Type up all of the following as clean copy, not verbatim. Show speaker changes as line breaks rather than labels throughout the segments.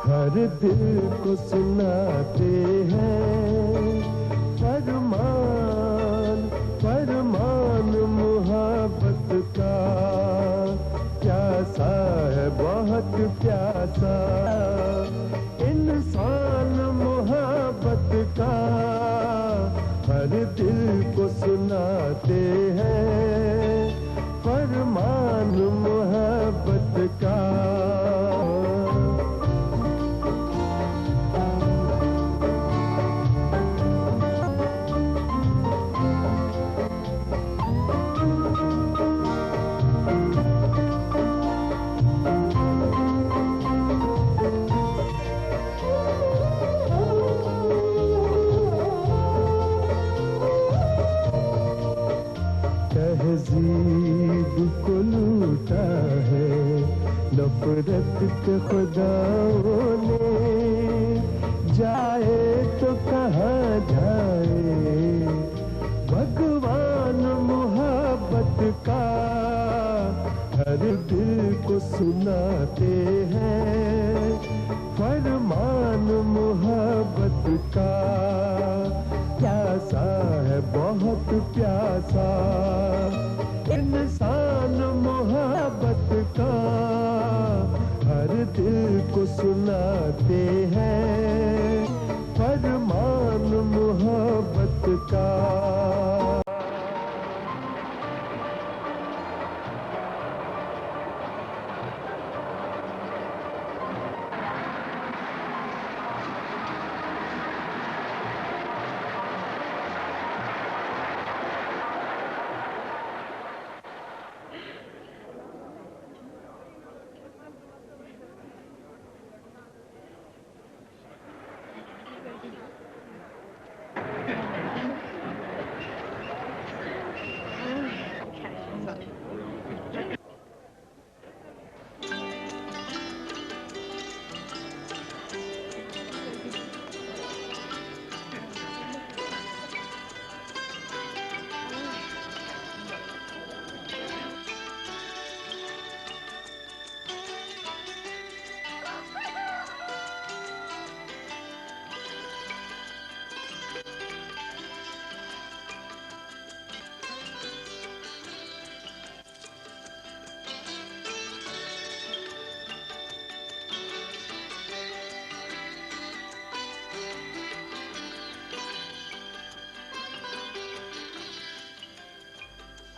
हर दिल को सुनाते हैं फरमान फरमान मोहब्बत का। प्यासा है बहुत प्यासा इंसान मोहब्बत का। हर दिल को सुनाते हैं फरमान मोहब्बत का। तहजीब को लूटा है नफरत के खुदाओं ने। जाए तो कहाँ जाए भगवान मोहब्बत का। हर दिल को सुनाते हैं फरमान मोहब्बत का। प्यासा है बहुत प्यासा इंसान मोहब्बत का। हर दिल को सुनाते हैं फरमान मोहब्बत का।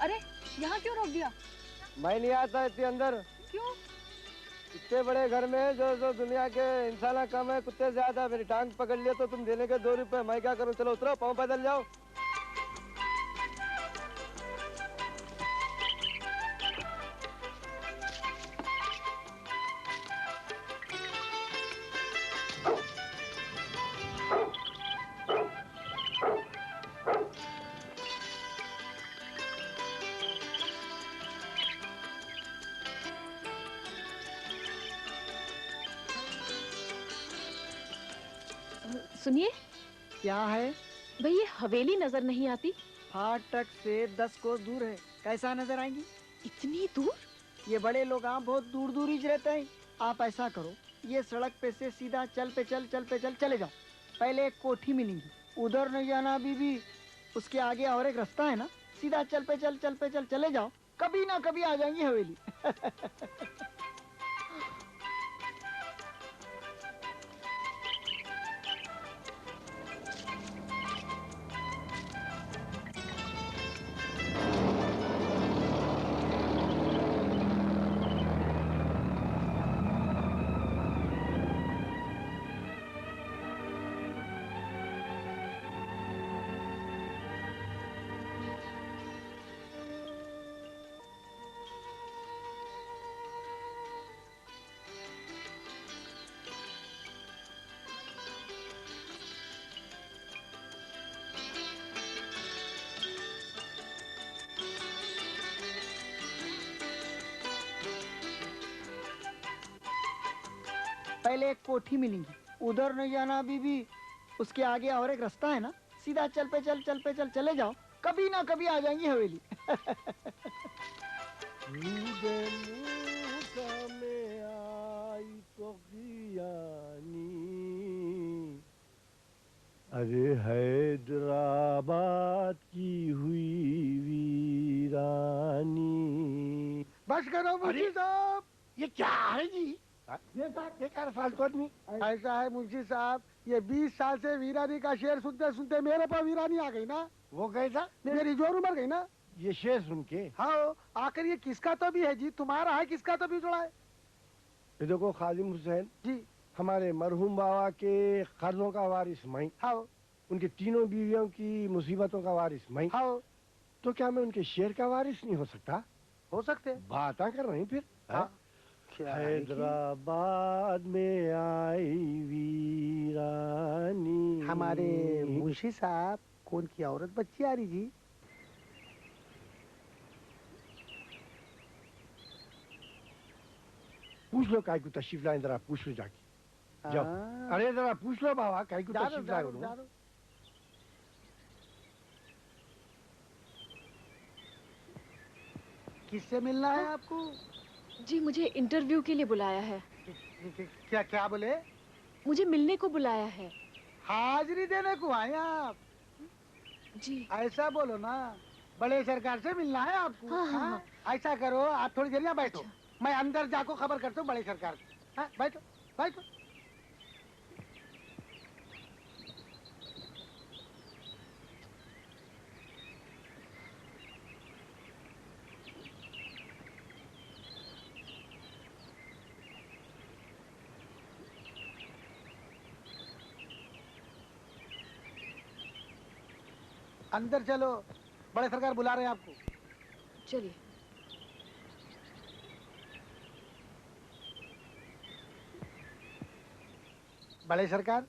अरे यहाँ क्यों रोक दिया?
मैं नहीं आता इतने अंदर।
क्यों?
इतने बड़े घर में जो दुनिया के इंसान कम है, कुत्ते ज्यादा। मेरी टांग पकड़ लिया तो तुम देने के 2 रुपए, मैं क्या करूँ? चलो उतरो, पाँव पैदल जाओ।
सुनिए।
क्या है?
भाई ये हवेली नजर नहीं आती।
फाटक से 10 कोस दूर है। कैसा नजर आएंगी?
इतनी दूर?
ये बड़े लोग बहुत दूर दूर ही रहते हैं। आप ऐसा करो, ये सड़क पे से सीधा चल पे चल चले जाओ। पहले एक कोठी मिलेंगी, उधर नहीं जाना बीबी। उसके आगे और एक रास्ता है ना, सीधा चल पे चल चले जाओ। कभी ना कभी आ जाएंगी हवेली। पहले एक कोठी मिलेंगी, उधर नहीं जाना बीबी। उसके आगे और एक रास्ता है ना, सीधा चल पे चल चले जाओ। कभी ना कभी आ जाएंगी हवेली। में आई तो
अरे हैदराबाद की हुई वीरानी।
बस करो मुंशी साहब।
ये क्या है जी?
ये साहब
ये क्या फालतू आदमी?
ऐसा है मुंशी साहब, ये 20 साल से वीरानी का शेर सुनते सुनते मेरे पर वीरानी आ गई ना।
वो कैसा?
मेरी जोर उमर गई ना।
ये शेर सुन के?
हाँ, आखिर ये किसका तो भी है जी, तुम्हारा है किसका तो भी जोड़ा है।
ये देखो खादिम हुसैन
जी
हमारे मरहूम बाबा के कर्जों का वारिस मैं,
हाँ
उनके तीनों बीवियों की मुसीबतों का वारिस मैं,
हाँ,
तो क्या मैं उनके शेर का वारिस नहीं हो सकता?
हो सकते।
बात कर रही फिर?
हाँ। क्या है कि-
हैदराबाद में आई वीरानी।
हमारे मुंशी साहब कौन की औरत बच्ची आ रही जी?
पूछ लो काय को तशरीफ लाए, जरा पूछ लो जाके। जाओ।
हाँ।
अरे जरा पूछ लो बाबा काय को
जा
तशरीफ
रहा
लाए
हूँ,
उन्होंने।
जा रहा हूँ। किससे मिलना है आपको?
जी मुझे इंटरव्यू के लिए बुलाया है।
क्या क्या बोले?
मुझे मिलने को बुलाया है।
हाजिरी देने को आए आप?
जी
ऐसा बोलो ना, बड़े सरकार से मिलना है आपको।
हाँ, हाँ,
हाँ? ऐसा करो, आप थोड़ी देर यहाँ बैठो, मैं अंदर जाको खबर करता हूँ बड़े सरकार को। हाँ, बैठो बैठो। अंदर चलो, बड़े सरकार बुला रहे हैं आपको।
चलिए।
बड़े सरकार।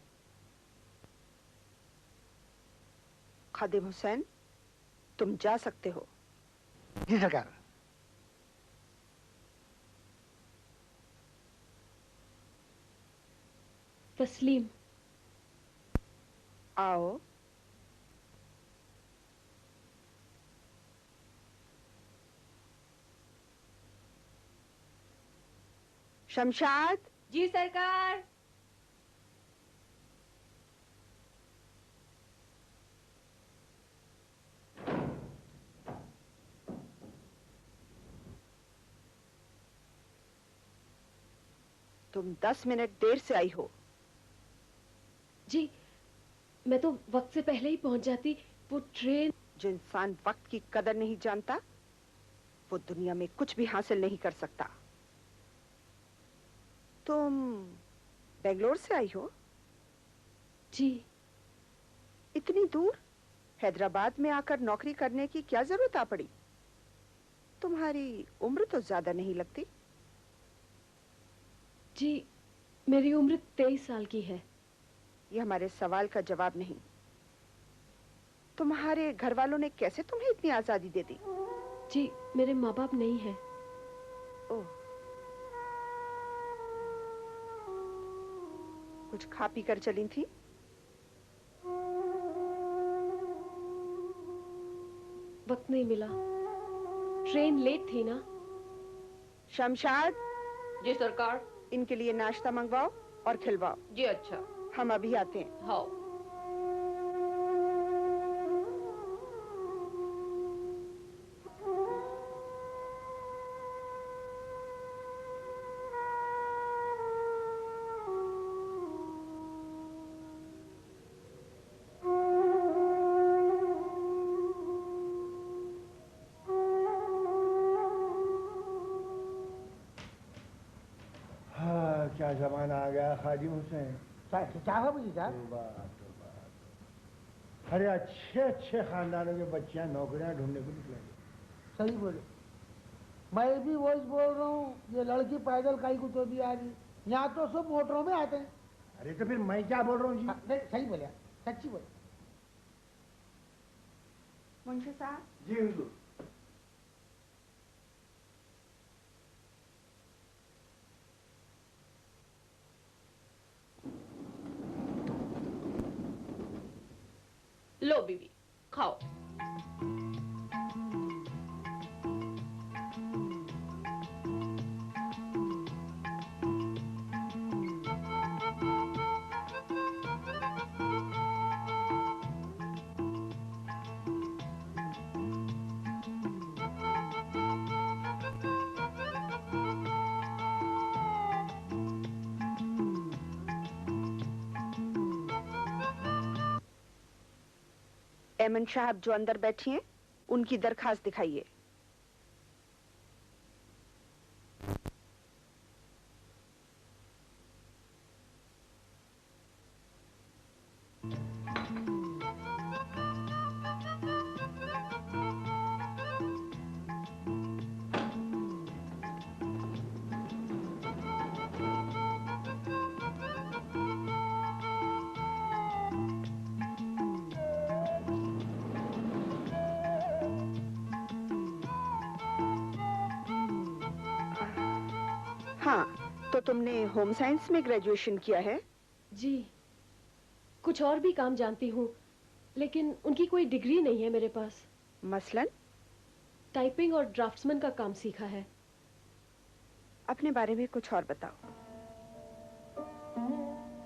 खादिम हुसैन, तुम जा सकते हो।
जी सरकार।
तस्लीम।
आओ। शमशाद।
जी सरकार।
तुम 10 मिनट देर से आई हो।
जी मैं तो वक्त से पहले ही पहुंच जाती, वो ट्रेन।
जो इंसान वक्त की कदर नहीं जानता वो दुनिया में कुछ भी हासिल नहीं कर सकता। तुम बेंगलोर से आई हो?
जी
इतनी दूर हैदराबाद में आकर नौकरी करने की क्या जरूरत आ पड़ी? तुम्हारी उम्र तो ज्यादा नहीं लगती।
जी मेरी उम्र 23 साल की है।
ये हमारे सवाल का जवाब नहीं। तुम्हारे घर वालों ने कैसे तुम्हें इतनी आजादी दे दी?
जी मेरे माँ बाप नहीं है।
ओह, कुछ खा पी कर चली थी?
वक्त नहीं मिला, ट्रेन लेट थी ना।
शमशाद,
जी सरकार।
इनके लिए नाश्ता मंगवाओ और खिलवाओ।
जी अच्छा।
हम अभी आते हैं।
हाँ।
हाँ, क्या जमाना आ गया खादिम हुसैन।
क्या है मुझे साहब?
बात। अरे अच्छे अच्छे खानदानों के बच्चियां नौकरियां ढूंढने को निकले।
सही बोले। मैं भी वही बोल रहा हूँ, ये लड़की पैदल कहीं को तो भी आ रही, यहाँ तो सब मोटरों में आते हैं।
अरे तो फिर मैं क्या बोल रहा हूँ जी?
हाँ, नहीं सही बोले, सच्ची बोले।
मुंशी साहब।
जी हुजूर।
लो बीबी खाओ।
एमन साहब जो अंदर बैठी हैं, उनकी दरखास्त दिखाइए। हाँ, तो तुमने होम साइंस में ग्रेजुएशन किया है?
जी, कुछ और भी काम जानती हूँ, लेकिन उनकी कोई डिग्री नहीं है मेरे पास।
मसलन?
टाइपिंग और ड्राफ्ट्समैन का काम सीखा है।
अपने बारे में कुछ और बताओ।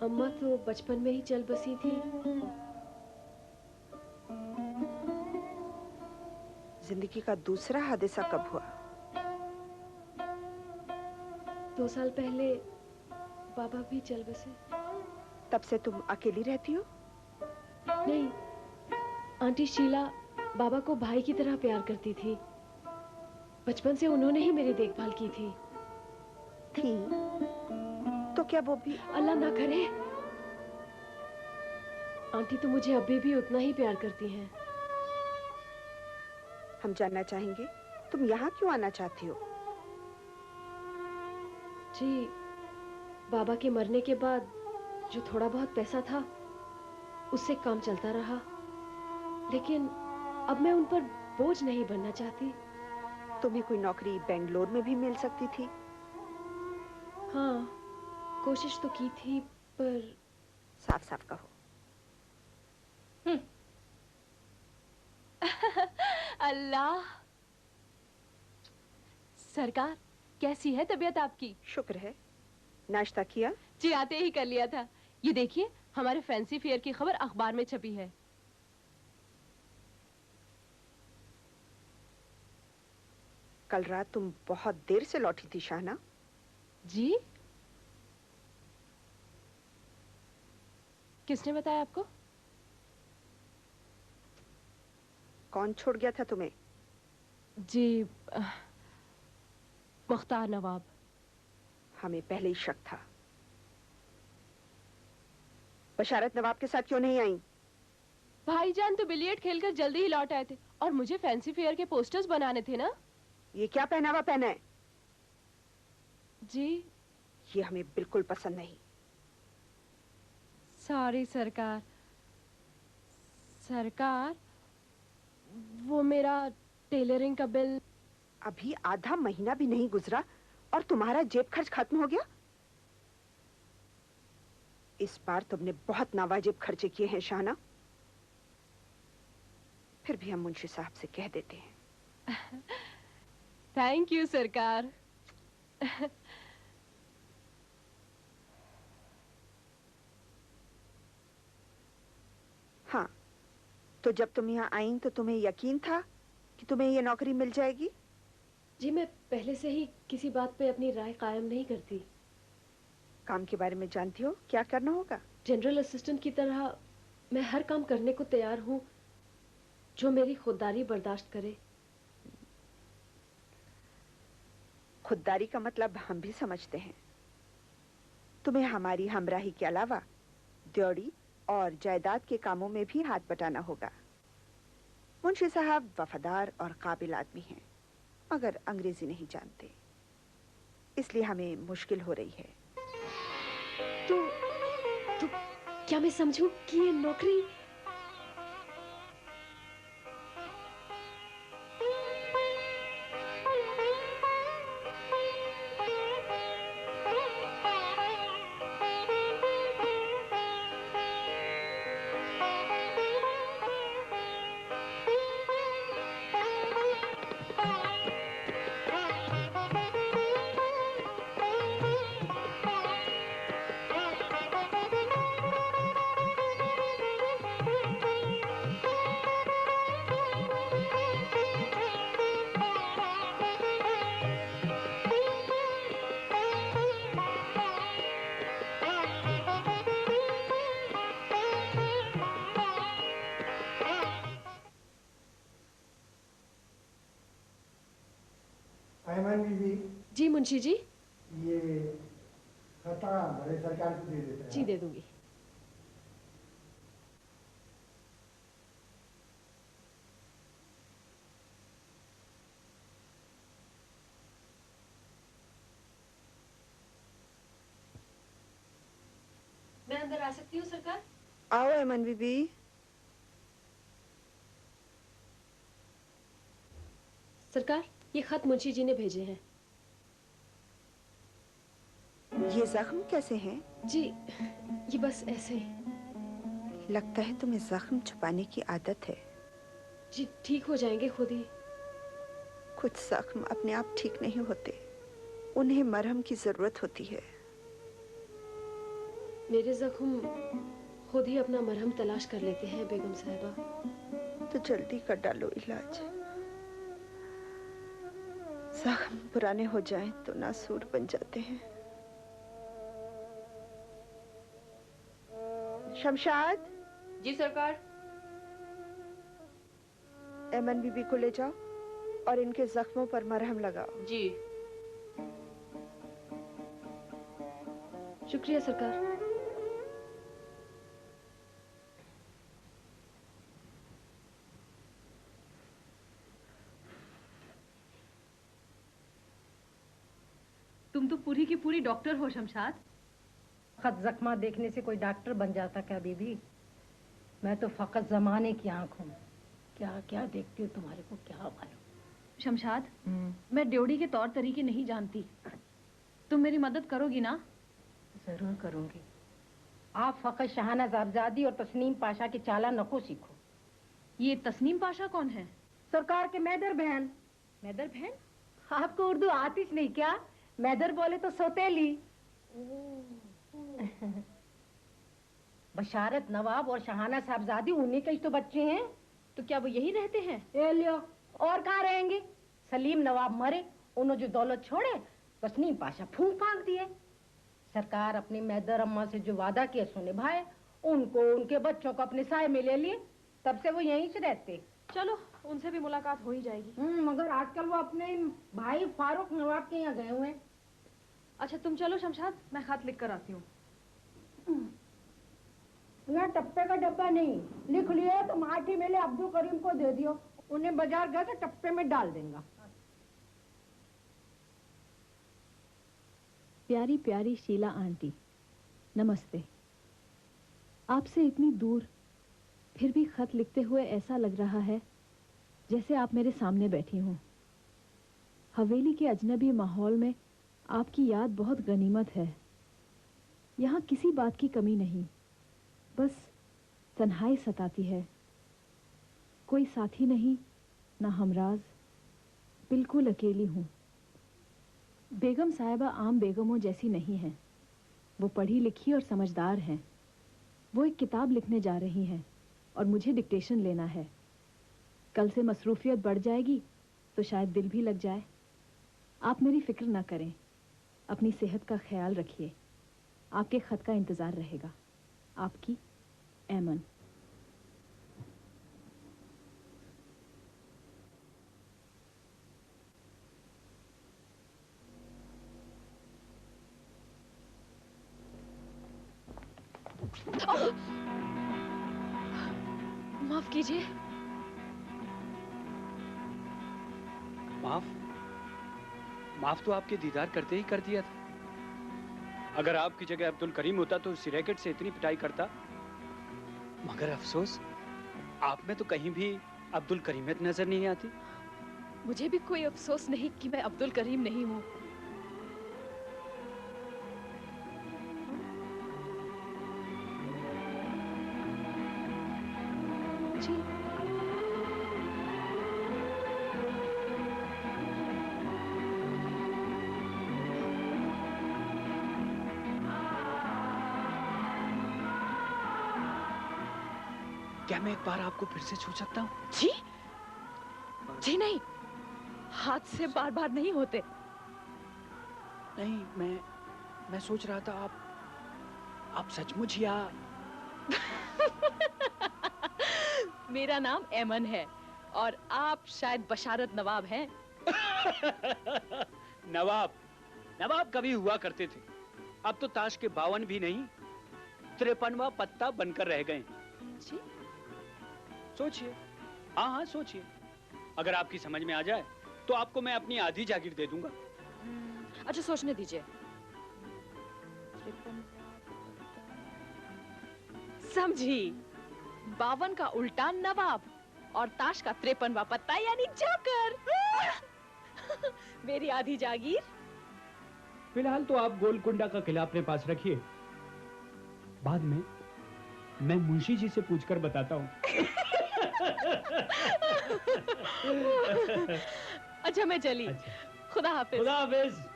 अम्मा तो बचपन में ही चल बसी थी।
जिंदगी का दूसरा हादसा कब हुआ?
2 साल पहले बाबा भी चल बसे।
तब से तुम अकेली रहती हो?
नहीं, आंटी शीला बाबा को भाई की तरह प्यार करती थी। बचपन से उन्होंने ही मेरी देखभाल की थी।
तो क्या वो भी?
अल्लाह ना करे। आंटी तो मुझे अभी भी उतना ही प्यार करती हैं।
हम जानना चाहेंगे, तुम यहाँ क्यों आना चाहती हो?
जी, बाबा के मरने के बाद जो थोड़ा बहुत पैसा था, उससे काम चलता रहा। लेकिन अब मैं उन पर बोझ नहीं बनना चाहती।
तुम्हें कोई नौकरी बेंगलोर में भी मिल सकती थी।
हाँ, कोशिश तो की थी, पर
साफ साफ कहो।
अल्लाह। सरकार, कैसी है तबीयत आपकी?
शुक्र है। नाश्ता किया?
जी, आते ही कर लिया था। ये देखिए, हमारे फैंसी फेयर की खबर अखबार में छपी है।
कल रात तुम बहुत देर से लौटी थी शाहना।
जी? किसने बताया आपको?
कौन छोड़ गया था तुम्हें?
जी, मुख्तार नवाब।
हमें पहले ही शक था। बशारत नवाब के साथ क्यों नहीं आई?
भाईजान तो बिलियर्ड खेलकर जल्दी ही लौट आए थे और मुझे फैंसी फेयर के पोस्टर्स बनाने थे ना।
ये क्या पहनावा पहना है?
जी,
ये हमें बिल्कुल पसंद नहीं।
सॉरी सरकार। सरकार, वो मेरा टेलरिंग का बिल।
अभी आधा महीना भी नहीं गुजरा और तुम्हारा जेब खर्च खत्म हो गया। इस बार तुमने बहुत नावाजिब खर्चे किए हैं शाहना। फिर भी हम मुंशी साहब से कह देते हैं।
थैंक यू सरकार।
हाँ, तो जब तुम यहाँ आई तो तुम्हें यकीन था कि तुम्हें ये नौकरी मिल जाएगी?
जी, मैं पहले से ही किसी बात पे अपनी राय कायम नहीं करती।
काम के बारे में जानती हो क्या करना होगा?
जनरल असिस्टेंट की तरह मैं हर काम करने को तैयार हूँ जो मेरी खुददारी बर्दाश्त करे।
खुददारी का मतलब हम भी समझते हैं। तुम्हें हमारी हमराही के अलावा ड्योढ़ी और जायदाद के कामों में भी हाथ बटाना होगा। मुंशी साहब वफादार और काबिल आदमी हैं, मगर अंग्रेजी नहीं जानते, इसलिए हमें मुश्किल हो रही है।
तो क्या मैं समझूं कि ये नौकरी? मुंशी जी।
ये खता बड़े सरकार को दे देते हैं।
जी दे दूंगी। मैं अंदर आ सकती हूँ सरकार?
आओ एमन बीबी।
सरकार, ये खत मुंशी जी ने भेजे हैं।
ये जख्म कैसे हैं?
जी, ये बस ऐसे ही।
लगता है तुम्हें जख्म छुपाने की आदत है।
जी ठीक हो जाएंगे खुद ही।
कुछ जख्म अपने आप ठीक नहीं होते, उन्हें मरहम की जरूरत होती है।
मेरे जख्म खुद ही अपना मरहम तलाश कर लेते हैं बेगम साहिबा।
तो जल्दी कर डालो इलाज। जख्म पुराने हो जाएं तो नासूर बन जाते हैं। शमशाद।
जी सरकार।
एमन बीबी को ले जाओ और इनके जख्मों पर मरहम लगाओ।
जी।
शुक्रिया सरकार।
तुम तो पूरी की पूरी डॉक्टर हो शमशाद।
फकत जख्मा देखने से कोई डॉक्टर बन जाता क्या बीबी? मैं तो फकत जमाने की आंख हूँ। क्या क्या देखती हूँ तुम्हारे को क्या मालूम।
शमशाद, मैं ड्योढ़ी के तौर तरीके नहीं जानती, तुम मेरी मदद करोगी ना?
जरूर करूंगी। आप फकत शाहाना ज़ाबजादी और तस्नीम पाशा के चाला नको सीखो।
ये तस्नीम पाशा कौन है?
सरकार के मैदर बहन।
मैदर बहन?
आपको उर्दू आती नहीं क्या? मैदर बोले तो सौतेली। बशारत नवाब और शाहाना साहबजादी उन्हीं के तो बच्चे हैं।
तो क्या वो यही रहते हैं?
ए लियो, और कहाँ रहेंगे? सलीम नवाब मरे, उन्होंने जो दौलत छोड़े तस्नीम पाशा फूंक फांक दिए। सरकार अपनी मैदर अम्मा से जो वादा किया सो निभाए, उनको उनके बच्चों को अपने साए में ले लिए, तब से वो यहीं से रहते।
चलो उनसे भी मुलाकात हो ही जाएगी।
मगर आजकल वो अपने भाई फारूक नवाब के यहाँ गए हुए हैं।
अच्छा तुम चलो शमशाद, मैं खत लिख कर आती हूँ।
यहाँ टप्पे का डब्बा नहीं, लिख लियो तो माठी मेले अब्दुल करीम को दे दियो, उन्हें बाजार गए तो टप्पे में डाल देंगे।
प्यारी प्यारी शीला आंटी, नमस्ते। आपसे इतनी दूर फिर भी खत लिखते हुए ऐसा लग रहा है जैसे आप मेरे सामने बैठी हों। हवेली के अजनबी माहौल में आपकी याद बहुत गनीमत है। यहाँ किसी बात की कमी नहीं, बस तन्हाई सताती है। कोई साथी नहीं, ना हमराज, बिल्कुल अकेली हूँ। बेगम साहिबा आम बेगमों जैसी नहीं हैं। वो पढ़ी लिखी और समझदार हैं। वो एक किताब लिखने जा रही हैं और मुझे डिक्टेशन लेना है। कल से मसरूफियत बढ़ जाएगी तो शायद दिल भी लग जाए। आप मेरी फिक्र ना करें, अपनी सेहत का ख्याल रखिए। आपके खत का इंतज़ार रहेगा। आपकी एमन।
माफ कीजिए।
माफ तो आपके दीदार करते ही कर दिया था। अगर आपकी जगह अब्दुल करीम होता तो उसी रैकेट से इतनी पिटाई करता। मगर अफसोस, आप में तो कहीं भी अब्दुल करीमियत नजर नहीं आती।
मुझे भी कोई अफसोस नहीं कि मैं अब्दुल करीम नहीं हूँ। जी
क्या मैं एक बार आपको फिर से छू सकता हूँ?
जी जी नहीं, हाथ से बार बार नहीं होते।
नहीं, मैं सोच रहा था आप सचमुच या
मेरा नाम एमन है और आप शायद बशारत नवाब हैं।
नवाब? नवाब कभी हुआ करते थे, अब तो ताश के 52 भी नहीं 53वां पत्ता बनकर रह गए। सोचिए, हाँ हाँ सोचिए, अगर आपकी समझ में आ जाए तो आपको मैं अपनी आधी जागीर दे दूंगा।
अच्छा सोचने दीजिए। समझी, 52 का उल्टा नवाब और ताश का 53वां पत्ता यानी जोकर। मेरी आधी जागीर।
फिलहाल तो आप गोलकुंडा का किला अपने पास रखिए, बाद में मैं मुंशी जी से पूछकर बताता हूँ।
अच्छा मैं चली।
अच्छा।
खुदा हाफिज।
खुदा हाफिज।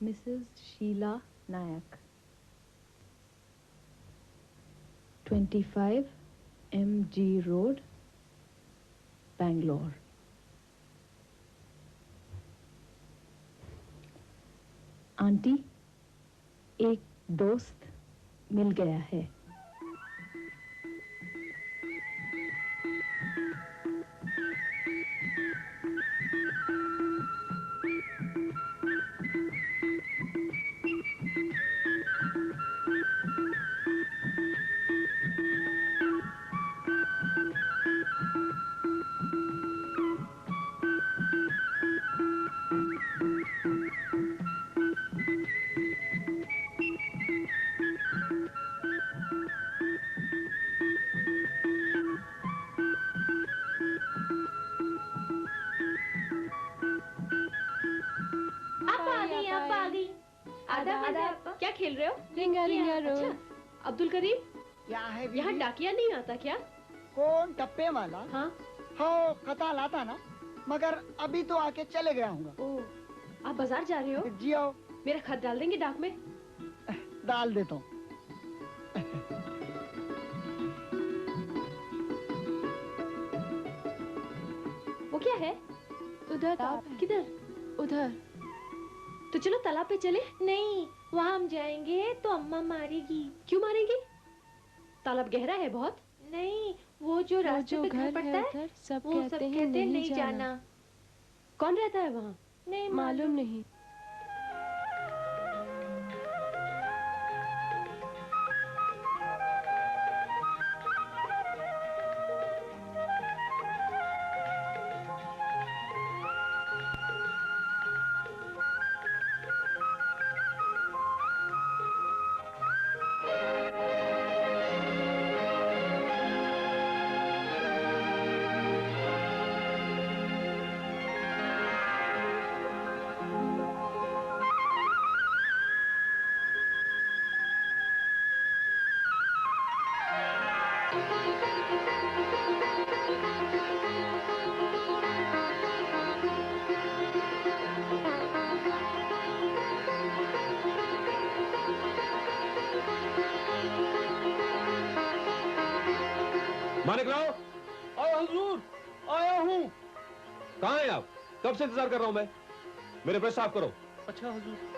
Mrs. Sheila Nayak, 25 MG Road, Bangalore. Aunty, एक दोस्त मिल गया है।
क्या खेल रहे हो?
रिंगा रिंगा रो।
अच्छा, अब्दुल करीम,
क्या है
यहाँ डाकिया नहीं आता क्या?
कौन टप्पे वाला?
हाँ
हो कता लाता ना, मगर अभी तो आके चले गया हूँ।
ओह, आप बाजार जा रहे हो?
जी आओ।
मेरा खत डाल देंगे डाक में?
डाल देता हूँ।
वो क्या है?
उधर।
किधर?
उधर।
तो चलो तालाब पे चले।
नहीं, वहाँ हम जाएंगे तो अम्मा मारेगी।
क्यों मारेगी? तालाब गहरा है बहुत।
नहीं, वो जो रास्ते पे घर पड़ता है,
सब
वो सब कहते हैं नहीं जाना।
कौन रहता है वहाँ?
नहीं
मालूम नहीं।
मानिक राव,
आओ हुजूर, आया हूँ।
कहाँ हैं आप? कब से इंतजार कर रहा हूँ मैं। मेरे ब्रश साफ करो।
अच्छा हुजूर।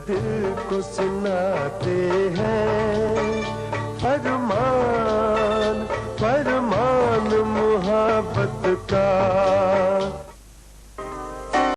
दिल को सुनाते हैं फरमान फरमान मुहब्बत का।